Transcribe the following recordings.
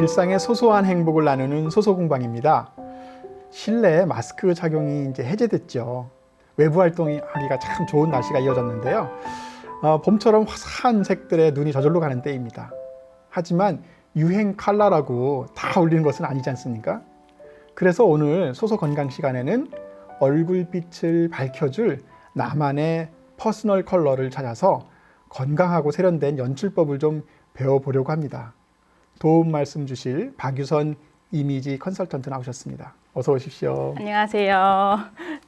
일상의 소소한 행복을 나누는 소소공방입니다. 실내 마스크 착용이 이제 해제됐죠. 외부 활동하기가 참 좋은 날씨가 이어졌는데요. 봄처럼 화사한 색들의 눈이 저절로 가는 때입니다. 하지만 유행 컬러라고 다 어울리는 것은 아니지 않습니까? 그래서 오늘 소소 건강 시간에는 얼굴빛을 밝혀줄 나만의 퍼스널 컬러를 찾아서 건강하고 세련된 연출법을 좀 배워보려고 합니다. 도움 말씀 주실 박유선 이미지 컨설턴트 나오셨습니다. 어서 오십시오. 안녕하세요.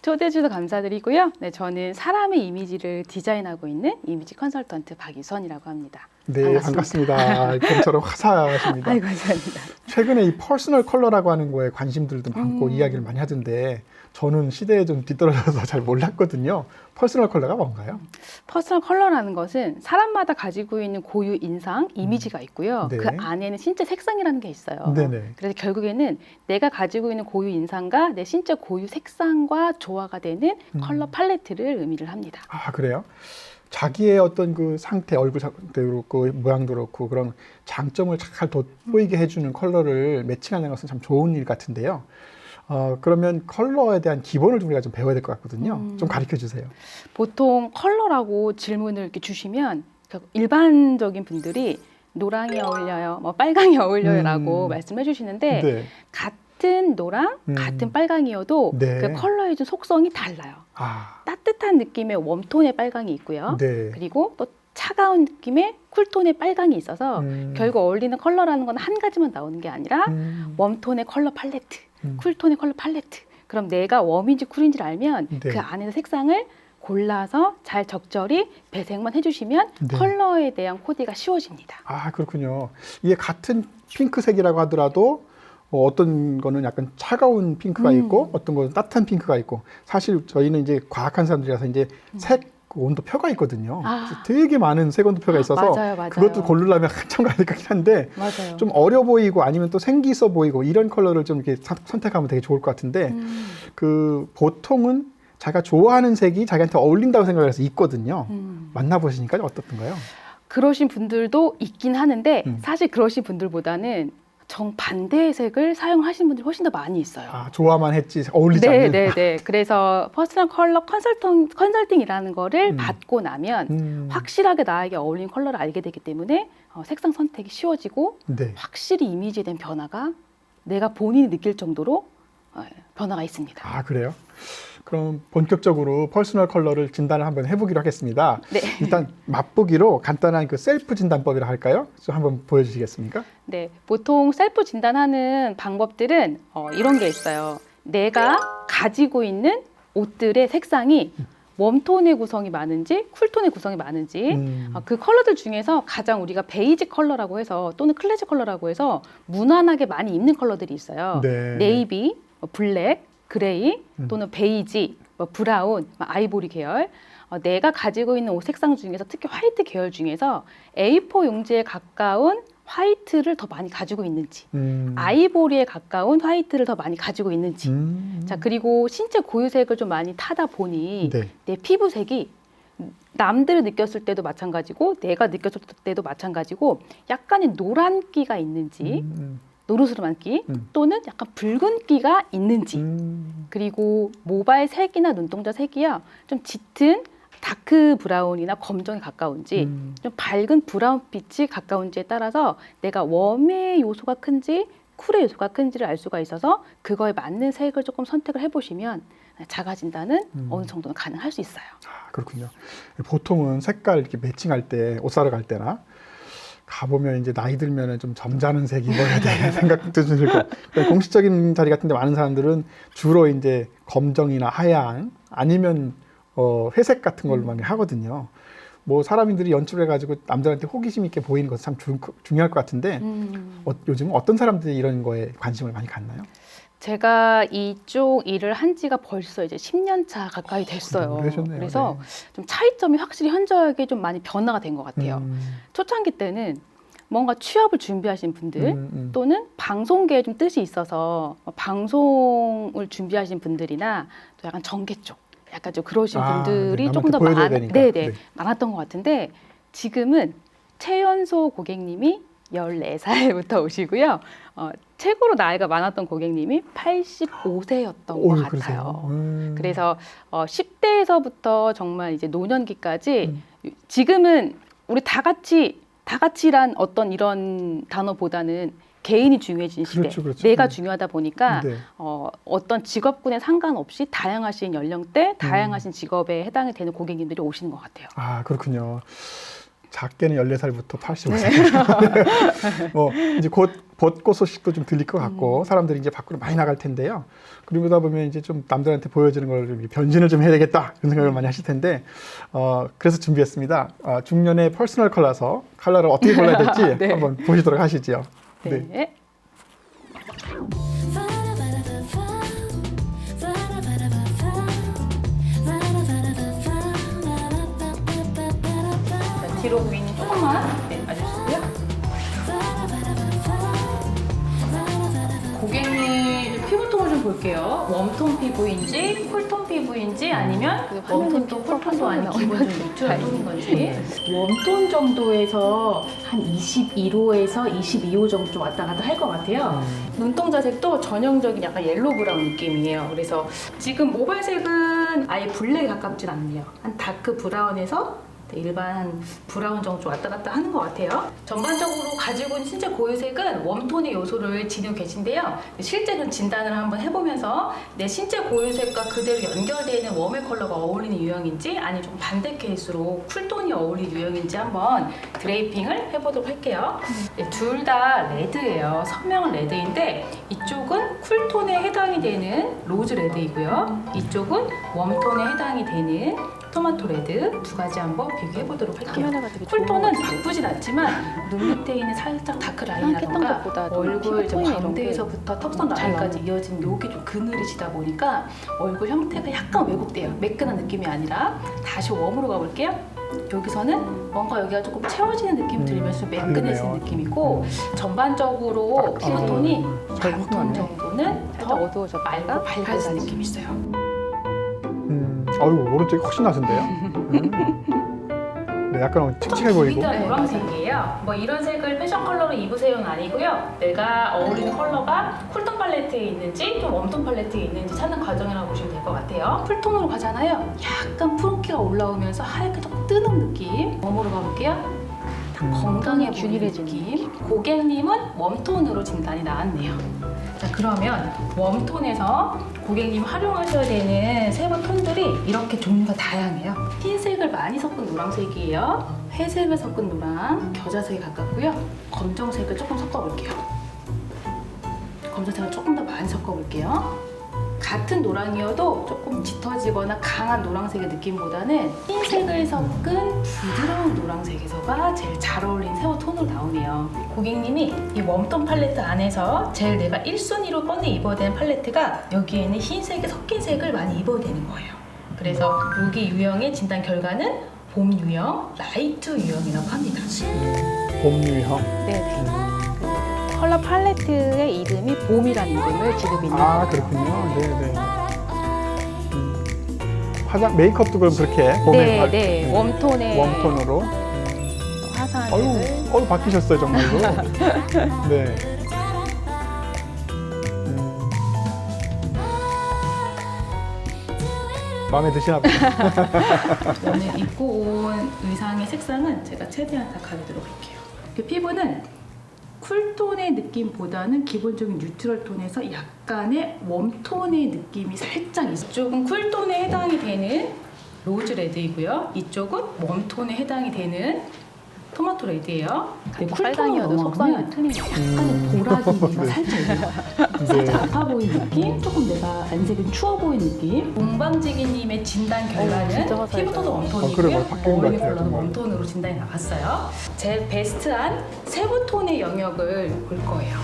초대해 주셔서 감사드리고요. 네, 저는 사람의 이미지를 디자인하고 있는 이미지 컨설턴트 박유선이라고 합니다. 네, 반갑습니다. 봄처럼 화사하십니다. 아이고, 감사합니다. 최근에 이 퍼스널 컬러라고 하는 거에 관심들도 많고 이야기를 많이 하던데 저는 시대에 좀 뒤떨어져서 잘 몰랐거든요. 퍼스널 컬러가 뭔가요? 퍼스널 컬러라는 것은 사람마다 가지고 있는 고유 인상, 이미지가 있고요. 네. 그 안에는 신체 색상이라는 게 있어요. 네네. 그래서 결국에는 내가 가지고 있는 고유 인상과 내 신체 고유 색상과 조화가 되는 컬러 팔레트를 의미를 합니다. 아, 그래요? 자기의 어떤 그 상태, 얼굴 상태도 그렇고 모양도 그렇고 그런 장점을 잘 돋보이게 해주는 컬러를 매칭하는 것은 참 좋은 일 같은데요. 그러면 컬러에 대한 기본을 우리가 좀 배워야 될 것 같거든요. 좀 가르쳐 주세요. 보통 컬러라고 질문을 이렇게 주시면 일반적인 분들이 노랑이 어울려요, 뭐 빨강이 어울려요라고 말씀해 주시는데 네. 같은 노랑, 같은 빨강이어도 네. 그 컬러의 좀 속성이 달라요. 아, 따뜻한 느낌의 웜톤의 빨강이 있고요. 네. 그리고 또 차가운 느낌의 쿨톤의 빨강이 있어서 결국 어울리는 컬러라는 건 한 가지만 나오는 게 아니라 웜톤의 컬러 팔레트, 쿨톤의 컬러 팔레트. 그럼 내가 웜인지 쿨인지를 알면 네. 그 안에서 색상을 골라서 잘 적절히 배색만 해주시면 네. 컬러에 대한 코디가 쉬워집니다. 아, 그렇군요. 이게 같은 핑크색이라고 하더라도 어떤 거는 약간 차가운 핑크가 있고 어떤 거는 따뜻한 핑크가 있고 사실 저희는 이제 과학한 사람들이라서 이제 색 온도표가 있거든요. 아. 되게 많은 색 온도표가 있어서 맞아요, 맞아요. 그것도 고르려면 한참 가야 될 것 같긴 한데 맞아요. 좀 어려 보이고 아니면 또 생기 있어 보이고 이런 컬러를 좀 이렇게 선택하면 되게 좋을 것 같은데 그 보통은 자기가 좋아하는 색이 자기한테 어울린다고 생각을 해서 있거든요. 만나보시니까 어떻던가요? 그러신 분들도 있긴 하는데 사실 그러신 분들보다는 정반대의 색을 사용하시는 분들이 훨씬 더 많이 있어요. 아, 좋아만 했지 어울리지 않는. 네. 그래서 퍼스널 컬러 컨설팅이라는 거를 받고 나면 확실하게 나에게 어울리는 컬러를 알게 되기 때문에 색상 선택이 쉬워지고 네. 확실히 이미지에 대한 변화가 내가 본인이 느낄 정도로 변화가 있습니다. 아, 그래요? 그럼 본격적으로 퍼스널 컬러를 진단을 한번 해보기로 하겠습니다. 네. 일단 맛보기로 간단한 그 셀프 진단법이라 할까요? 좀 한번 보여주시겠습니까? 네, 보통 셀프 진단하는 방법들은 이런 게 있어요. 내가 가지고 있는 옷들의 색상이 웜톤의 구성이 많은지 쿨톤의 구성이 많은지 그 컬러들 중에서 가장 우리가 베이지 컬러라고 해서 또는 클래식 컬러라고 해서 무난하게 많이 입는 컬러들이 있어요. 네. 네이비, 블랙, 그레이 또는 베이지, 브라운, 아이보리 계열. 내가 가지고 있는 옷 색상 중에서 특히 화이트 계열 중에서 A4 용지에 가까운 화이트를 더 많이 가지고 있는지, 아이보리에 가까운 화이트를 더 많이 가지고 있는지. 자, 그리고 신체 고유색을 좀 많이 타다 보니 네. 내 피부색이 남들을 느꼈을 때도 마찬가지고 내가 느꼈을 때도 마찬가지고 약간의 노란기가 있는지 노르스름한기 또는 약간 붉은기가 있는지 그리고 모발 색이나 눈동자 색이요 좀 짙은 다크 브라운이나 검정에 가까운지 좀 밝은 브라운빛이 가까운지에 따라서 내가 웜의 요소가 큰지 쿨의 요소가 큰지를 알 수가 있어서 그거에 맞는 색을 조금 선택을 해보시면 자가 진단은 어느 정도는 가능할 수 있어요. 아, 그렇군요. 보통은 색깔 이렇게 매칭할 때 옷 사러 갈 때나 가보면 이제 나이 들면은 좀 점잖은 색 입어야 돼 생각도 좀 들고 공식적인 자리 같은데 많은 사람들은 주로 이제 검정이나 하양 아니면 회색 같은 걸로 많이 하거든요. 뭐 사람들이 연출해가지고 남들한테 호기심 있게 보이는 것은 참 중요할 것 같은데 요즘 어떤 사람들이 이런 거에 관심을 많이 갖나요? 제가 이쪽 일을 한 지가 벌써 이제 10년 차 가까이 됐어요. 오래되셨네요. 그래서 네. 좀 차이점이 확실히 현저하게 좀 많이 변화가 된 것 같아요. 초창기 때는 뭔가 취업을 준비하신 분들 또는 방송계에 좀 뜻이 있어서 방송을 준비하신 분들이나 또 약간 전개 쪽 약간 좀 그러신 분들이 네, 조금 더 보여줘야 되니까. 네. 네. 많았던 것 같은데 지금은 최연소 고객님이 14살부터 오시고요. 최고로 나이가 많았던 고객님이 85세였던 것 같아요. 그래서 10대에서부터 정말 이제 노년기까지 지금은 우리 다 같이란 어떤 이런 단어보다는 개인이 중요해진 시대, 그렇죠. 내가 중요하다 보니까 네. 어떤 직업군에 상관없이 다양하신 연령대, 다양하신 직업에 해당이 되는 고객님들이 오시는 것 같아요. 아, 그렇군요. 작게는 14살부터 85세. 뭐 이제 곧 벚꽃 소식도 좀 들릴 것 같고 사람들이 이제 밖으로 많이 나갈 텐데요. 그러다 보면 이제 좀 남들한테 보여주는 걸 좀 변신을 좀 해야 되겠다 그런 생각을 많이 하실 텐데 그래서 준비했습니다. 중년의 퍼스널 컬러를 어떻게 골라야 될지 네. 한번 보시도록 하시죠. 네. 뒤로 부인이 조금만 와주시고요. 고객님 피부톤을 좀 볼게요. 웜톤 피부인지 쿨톤 피부인지 아니면 웜톤도 쿨톤도 아닌 기본적인 뉴트럴 톤인 건지. 웜톤 정도에서 한 21호에서 22호 정도 좀 왔다 갔다 할 것 같아요. 눈동자 색도 전형적인 약간 옐로우 브라운 느낌이에요. 그래서 지금 모발색은 아예 블랙에 가깝진 않네요. 한 다크 브라운에서 일반 브라운 정도 왔다 갔다 하는 것 같아요. 전반적으로 가지고 있는 신체 고유색은 웜톤의 요소를 지니고 계신데요. 실제로 진단을 한번 해보면서 내 신체 고유색과 그대로 연결되어 있는 웜의 컬러가 어울리는 유형인지 아니면 좀 반대 케이스로 쿨톤이 어울리는 유형인지 한번 드레이핑을 해보도록 할게요. 둘 다 레드예요. 선명한 레드인데 이쪽은 쿨톤에 해당이 되는 로즈 레드이고요. 이쪽은 웜톤에 해당이 되는 토마토 레드 두 가지 한번 비교해 보도록 할게요. 쿨톤은 나쁘진 않지만 눈 밑에 있는 살짝 다크 라인이라던가 얼굴 광대에서부터 턱선 라인까지 이어진 여기 좀 그늘이시다 보니까 얼굴 형태가 약간 왜곡돼요. 매끈한 느낌이 아니라 다시 웜으로 가볼게요. 여기서는 뭔가 여기가 조금 채워지는 느낌이 들면서 매끈해지는 느낌이고 전반적으로 피부톤이 웜톤 정도는 더 맑고 밝아진 느낌이 있어요. 아이고 오른쪽이 훨씬 나선데요. 네, 약간 칙칙해 보이고. 노란색이에요. 뭐 이런 색을 패션 컬러로 입으세요는 아니고요. 내가 어울리는 컬러가 쿨톤 팔레트에 있는지 좀 웜톤 팔레트에 있는지 찾는 과정이라고 보시면 될 것 같아요. 쿨톤으로 가잖아요. 약간 푸른기가 올라오면서 하얗게 좀 뜨는 느낌. 웜으로 가볼게요. 건강해 보이는 느낌. 고객님은 웜톤으로 진단이 나왔네요. 자, 그러면 웜톤에서 고객님 활용하셔야 되는 세부 톤들이 이렇게 종류가 다양해요. 흰색을 많이 섞은 노란색이에요. 회색을 섞은 노랑, 겨자색에 가깝고요. 검정색을 조금 섞어볼게요. 검정색을 조금 더 많이 섞어볼게요. 같은 노랑이어도 조금 짙어지거나 강한 노란색의 느낌보다는 흰색을 섞은 부드러운 노란색에서가 제일 잘 어울리는 세부 톤으로 나오네요. 고객님이 이 웜톤 팔레트 안에서 제일 내가 1순위로 꺼내 입어야 되는 팔레트가 여기에는 흰색에 섞인 색을 많이 입어야 되는 거예요. 그래서 여기 유형의 진단 결과는 봄 유형, 라이트 유형이라고 합니다. 봄 유형. 네네. 컬러 팔레트의 이름이 봄이라는 이름을 지금 있는 아, 그렇군요. 네네. 메이크업도 그럼 그렇게 봄에 네. 웜톤의 웜톤으로. 화사한 색을 바뀌셨어요 정말로. 네. 마음에 드시나 봐요. 오늘 입고 온 의상의 색상은 제가 최대한 다 가리도록 할게요. 그 피부는 쿨톤의 느낌보다는 기본적인 뉴트럴 톤에서 약간의 웜톤의 느낌이 살짝 있어요. 이쪽은 쿨톤에 해당이 되는 로즈 레드이고요. 이쪽은 웜톤에 해당이 되는 토마토 레드예요. 쿨톤이어도 속성이 틀린 약간의 보라기미가 살짝 있어요. 살짝 아파 보이는 느낌, 조금 내가 안색은 추워 보이는 느낌. 동방지기님의 진단 결과는 피부톤도 웜톤이고요. 어울리는 컬러도 웜톤으로 진단이 나왔어요. 제 베스트한 세부톤의 영역을 볼 거예요.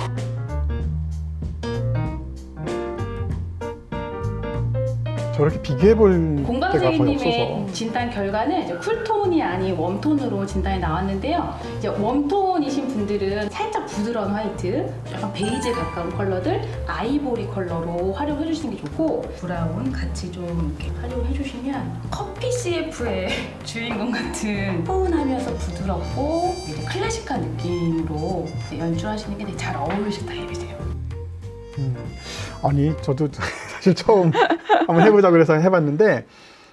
저렇게 비교해 볼 때가 거의 공방생님의 없어서. 진단 결과는 이제 쿨톤이 아닌 웜톤으로 진단이 나왔는데요. 이제 웜톤이신 분들은 살짝 부드러운 화이트, 약간 베이지에 가까운 컬러들, 아이보리 컬러로 활용해 주시는 게 좋고, 브라운 같이 좀 이렇게 활용해 주시면 커피 CF의 주인공 같은 포근하면서 부드럽고 이제 클래식한 느낌으로 연출하시는 게 되게 잘 어울리실 타입이세요. 아니 저도 사실 처음 한번 해보자 그래서 해봤는데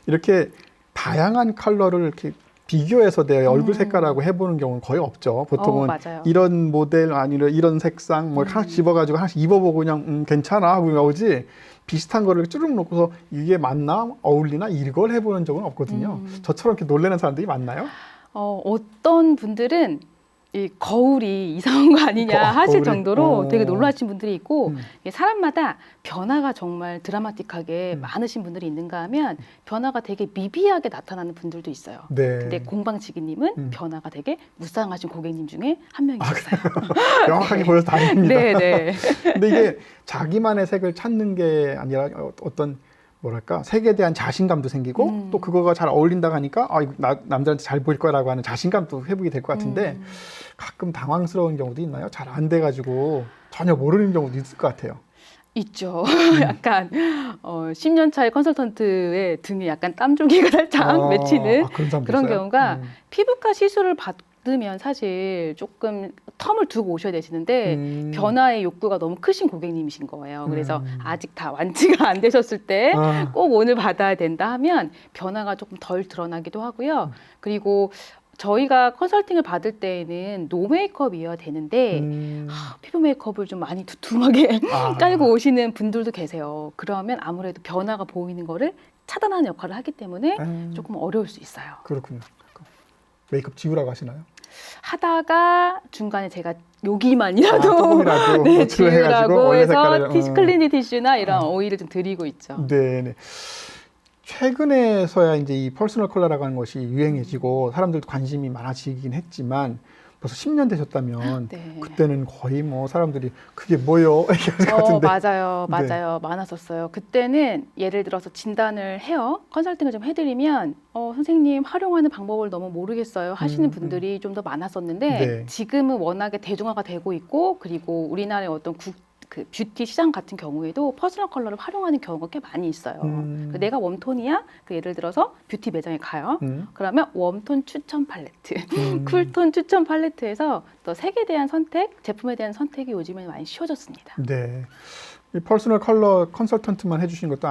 이렇게 다양한 컬러를 이렇게 비교해서 내 얼굴 색깔하고 해보는 경우는 거의 없죠. 보통은 맞아요. 이런 모델 아니면 이런 색상 뭐 하나씩 집어가지고 하나씩 입어보고 그냥 괜찮아 하고 나오지 비슷한 거를 쭈룩 놓고서 이게 맞나 어울리나 이걸 해보는 적은 없거든요. 저처럼 이렇게 놀라는 사람들이 많나요? 어떤 분들은 이 거울이 이상한 거 아니냐 하실 거울이? 정도로 되게 놀라신 분들이 있고 음. 이게 사람마다 변화가 정말 드라마틱하게 많으신 분들이 있는가 하면 변화가 되게 미비하게 나타나는 분들도 있어요. 네. 근데 공방지기님은 변화가 되게 무쌍하신 고객님 중에 한 명이셨어요. 명확하게 보여서 다행입니다. 네. 근데 이게 자기만의 색을 찾는 게 아니라 어떤 뭐랄까 색에 대한 자신감도 생기고 또 그거가 잘 어울린다고 하니까 이거 남들한테 잘 보일 거라고 하는 자신감도 회복이 될 것 같은데 가끔 당황스러운 경우도 있나요? 잘 안 돼가지고 전혀 모르는 경우도 있을 것 같아요. 있죠. 약간 10년 차의 컨설턴트의 등에 약간 땀줄기가 살짝 맺히는 그런 사람도 그런 있어요? 경우가 피부과 시술을 받으면 사실 조금 텀을 두고 오셔야 되시는데 변화의 욕구가 너무 크신 고객님이신 거예요. 그래서 아직 다 완치가 안 되셨을 때 꼭 오늘 받아야 된다 하면 변화가 조금 덜 드러나기도 하고요. 그리고 저희가 컨설팅을 받을 때에는 노 메이크업이어야 되는데 피부 메이크업을 좀 많이 두툼하게 깔고 오시는 분들도 계세요. 그러면 아무래도 변화가 보이는 거를 차단하는 역할을 하기 때문에 조금 어려울 수 있어요. 그렇군요. 메이크업 지우라고 하시나요? 하다가 중간에 제가 여기만이라도 조금이라도 네, 노출을 해가지고 지우라고 원래 해서 색깔을 클리니 티슈나 이런 오일을 좀 드리고 있죠. 네. 최근에서야 이제 이 퍼스널 컬러라고 하는 것이 유행해지고 사람들도 관심이 많아지긴 했지만 벌써 10년 되셨다면 네. 그때는 거의 뭐 사람들이 그게 뭐요? 이렇게 할 것 같은데. 맞아요. 많았었어요. 그때는 예를 들어서 진단을 해요. 컨설팅을 좀 해드리면 선생님 활용하는 방법을 너무 모르겠어요 하시는 분들이 좀 더 많았었는데 네. 지금은 워낙에 대중화가 되고 있고 그리고 우리나라의 어떤 그 뷰티 시장 같은 경우에도 퍼스널 컬러를 활용하는 경우가 꽤 많이 있어요. 내가 웜톤이야? 예를 들어서 뷰티 매장에 가요. 그러면 웜톤 추천 팔레트, 쿨톤 추천 팔레트에서 또 색에 대한 선택, 제품에 대한 선택이 요즘에는 많이 쉬워졌습니다. 네. 이 퍼스널 컬러 컨설턴트만 해주신 것도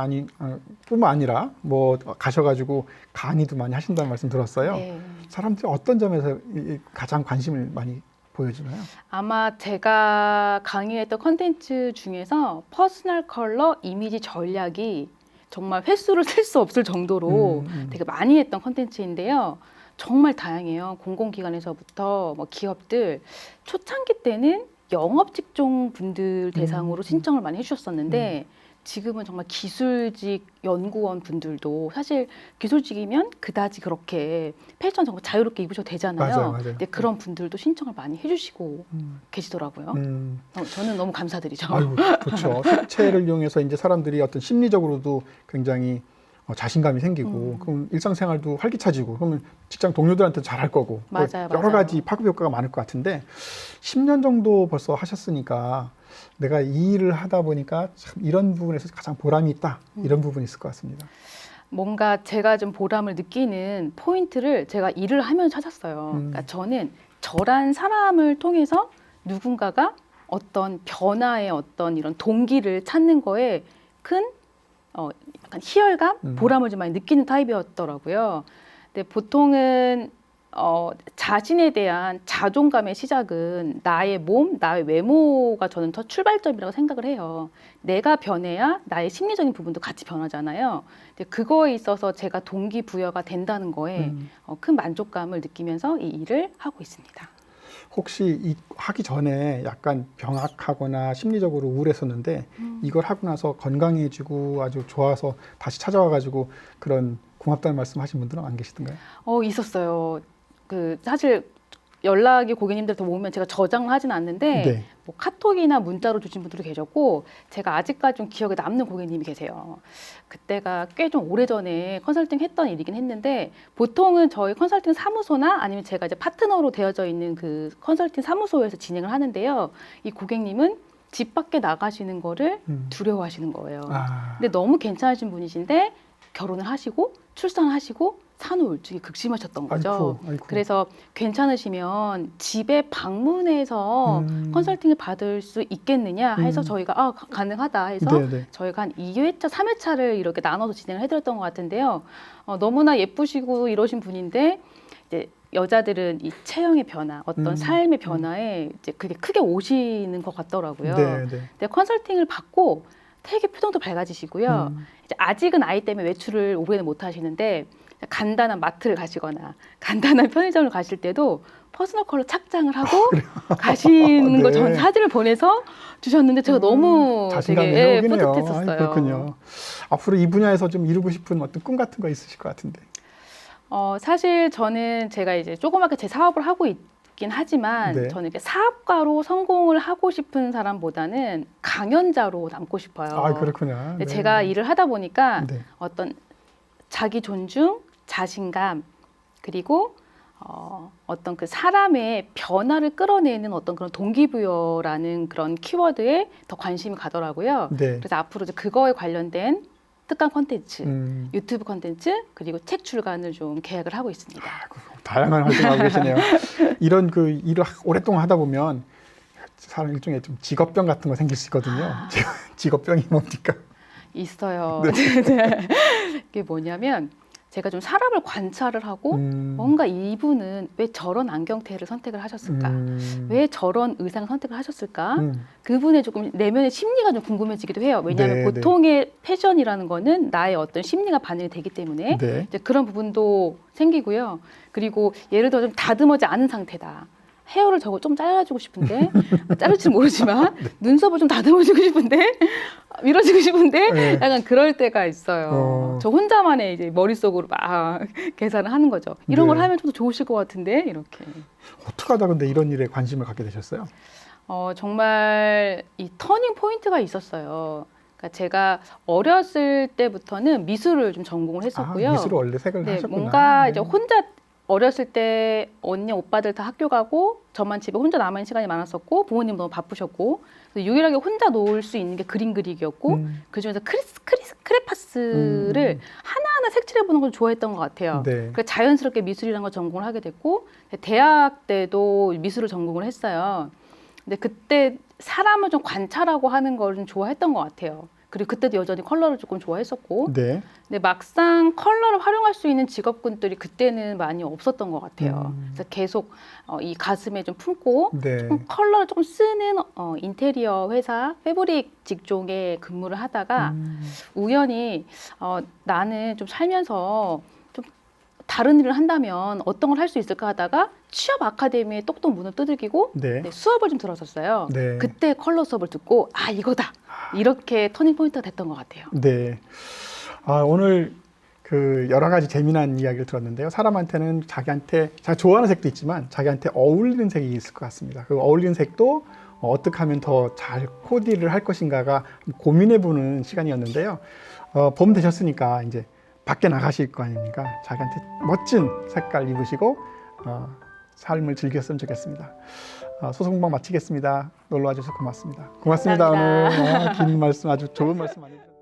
뿐만 아니라 뭐 가셔가지고 강의도 많이 하신다는 말씀 들었어요. 네. 사람들이 어떤 점에서 가장 관심을 많이 보여주나요? 아마 제가 강의했던 컨텐츠 중에서 퍼스널 컬러 이미지 전략이 정말 횟수를 셀 수 없을 정도로 되게 많이 했던 컨텐츠인데요. 정말 다양해요. 공공기관에서부터 뭐 기업들 초창기 때는 영업 직종 분들 대상으로 신청을 많이 해주셨었는데 지금은 정말 기술직 연구원 분들도 사실 기술직이면 그다지 그렇게 패션 정말 자유롭게 입으셔도 되잖아요. 맞아요. 근데 그런 분들도 신청을 많이 해주시고 계시더라고요. 저는 너무 감사드리죠. 아이고, 좋죠. 색채를 이용해서 이제 사람들이 어떤 심리적으로도 굉장히 자신감이 생기고 그럼 일상생활도 활기차지고 그러면 직장 동료들한테 잘할 거고 맞아요. 여러 가지 파급 효과가 많을 것 같은데 10년 정도 벌써 하셨으니까 내가 이 일을 하다 보니까 참 이런 부분에서 가장 보람이 있다 이런 부분이 있을 것 같습니다. 뭔가 제가 좀 보람을 느끼는 포인트를 제가 일을 하면 찾았어요. 그러니까 저는 저란 사람을 통해서 누군가가 어떤 변화의 어떤 이런 동기를 찾는 거에 큰 약간 희열감, 보람을 좀 많이 느끼는 타입이었더라고요. 근데 보통은 자신에 대한 자존감의 시작은 나의 몸, 나의 외모가 저는 더 출발점이라고 생각을 해요. 내가 변해야 나의 심리적인 부분도 같이 변하잖아요. 근데 그거에 있어서 제가 동기부여가 된다는 거에 큰 만족감을 느끼면서 이 일을 하고 있습니다. 혹시 하기 전에 약간 병학하거나 심리적으로 우울했었는데 이걸 하고 나서 건강해지고 아주 좋아서 다시 찾아와가지고 그런 고맙다는 말씀 하신 분들은 안 계시던가요? 있었어요. 사실 연락이 고객님들 더 오면 제가 저장을 하진 않는데 네. 뭐 카톡이나 문자로 주신 분들도 계셨고 제가 아직까지 좀 기억에 남는 고객님이 계세요. 그때가 꽤 좀 오래전에 컨설팅 했던 일이긴 했는데 보통은 저희 컨설팅 사무소나 아니면 제가 이제 파트너로 되어져 있는 그 컨설팅 사무소에서 진행을 하는데요. 이 고객님은 집 밖에 나가시는 거를 두려워하시는 거예요. 근데 너무 괜찮으신 분이신데 결혼을 하시고 출산하시고 산후우울증이 극심하셨던 거죠. 아이고. 그래서 괜찮으시면 집에 방문해서 컨설팅을 받을 수 있겠느냐 해서 저희가 가능하다 해서 네네. 저희가 한 2회차, 3회차를 이렇게 나눠서 진행을 해드렸던 것 같은데요. 너무나 예쁘시고 이러신 분인데 이제 여자들은 이 체형의 변화, 어떤 삶의 변화에 이제 그게 크게 오시는 것 같더라고요. 네네. 근데 컨설팅을 받고 되게 표정도 밝아지시고요. 이제 아직은 아이 때문에 외출을 오래는 못 하시는데 간단한 마트를 가시거나 간단한 편의점을 가실 때도 퍼스널 컬러 착장을 하고 가시는 걸 전 네. 사진을 보내서 주셨는데 제가 너무 자신감이 되게 회복이네요. 뿌듯했었어요. 그렇군요. 앞으로 이 분야에서 좀 이루고 싶은 어떤 꿈 같은 거 있으실 것 같은데. 사실 저는 제가 이제 조그맣게 제 사업을 하고 있긴 하지만 네. 저는 이렇게 사업가로 성공을 하고 싶은 사람보다는 강연자로 남고 싶어요. 그렇군요. 근데 네. 제가 일을 하다 보니까 네. 어떤 자기 존중, 자신감, 그리고 어떤 그 사람의 변화를 끌어내는 어떤 그런 동기부여라는 그런 키워드에 더 관심이 가더라고요. 네. 그래서 앞으로 이제 그거에 관련된 특강 콘텐츠, 음. 유튜브 콘텐츠, 그리고 책 출간을 좀 계획을 하고 있습니다. 다양한 활동하고 계시네요. 이런 그 일을 오랫동안 하다 보면 사람 일종의 좀 직업병 같은 거 생길 수 있거든요. 직업병이 뭡니까? 있어요. 네. 이게 뭐냐면 제가 좀 사람을 관찰을 하고 뭔가 이분은 왜 저런 안경테를 선택을 하셨을까? 왜 저런 의상을 선택을 하셨을까? 그분의 조금 내면의 심리가 좀 궁금해지기도 해요. 왜냐하면 네, 보통의 패션이라는 거는 나의 어떤 심리가 반영이 되기 때문에 네. 이제 그런 부분도 생기고요. 그리고 예를 들어 좀 다듬어지 않은 상태다. 헤어를 저거 좀 잘라주고 싶은데 자를지 모르지만 눈썹을 좀 다듬어주고 싶은데 밀어주고 싶은데 네. 약간 그럴 때가 있어요. 저 혼자만의 이제 머릿속으로 막 계산을 하는 거죠. 이런 걸 네. 하면 좀 더 좋으실 것 같은데 이렇게. 어떻게 하다 근데 이런 일에 관심을 갖게 되셨어요? 정말 이 터닝 포인트가 있었어요. 그러니까 제가 어렸을 때부터는 미술을 좀 전공을 했었고요. 미술을 원래 색을 네, 하셨구나. 뭔가 네. 이제 혼자 어렸을 때 언니 오빠들 다 학교 가고 저만 집에 혼자 남아있는 시간이 많았었고 부모님 너무 바쁘셨고 그래서 유일하게 혼자 놀 수 있는 게 그림 그리기였고 그중에서 크레파스를 하나하나 색칠해보는 걸 좋아했던 것 같아요. 네. 그래서 자연스럽게 미술이라는 걸 전공을 하게 됐고 대학 때도 미술을 전공을 했어요. 근데 그때 사람을 좀 관찰하고 하는 걸 좀 좋아했던 것 같아요. 그리고 그때도 여전히 컬러를 조금 좋아했었고 네. 근데 막상 컬러를 활용할 수 있는 직업군들이 그때는 많이 없었던 것 같아요. 그래서 계속 이 가슴에 좀 품고 네. 조금 컬러를 조금 쓰는 인테리어 회사, 패브릭 직종에 근무를 하다가 우연히 나는 좀 살면서 좀 다른 일을 한다면 어떤 걸 할 수 있을까 하다가 취업 아카데미에 똑똑 문을 두들기고 네. 네, 수업을 좀 들었었어요. 네. 그때 컬러 수업을 듣고 이거다. 이렇게 터닝 포인트가 됐던 것 같아요. 네. 오늘 그 여러 가지 재미난 이야기를 들었는데요. 사람한테는 자기한테 자기가 좋아하는 색도 있지만 자기한테 어울리는 색이 있을 것 같습니다. 그 어울리는 색도 어떻게 하면 더 잘 코디를 할 것인가가 고민해보는 시간이었는데요. 봄 되셨으니까 이제 밖에 나가실 거 아닙니까? 자기한테 멋진 색깔 입으시고 삶을 즐겼으면 좋겠습니다. 소송방 마치겠습니다. 놀러 와주셔서 고맙습니다. 고맙습니다. 감사합니다. 오늘 긴 말씀 아주 좋은 말씀 많이 해주셨습니다.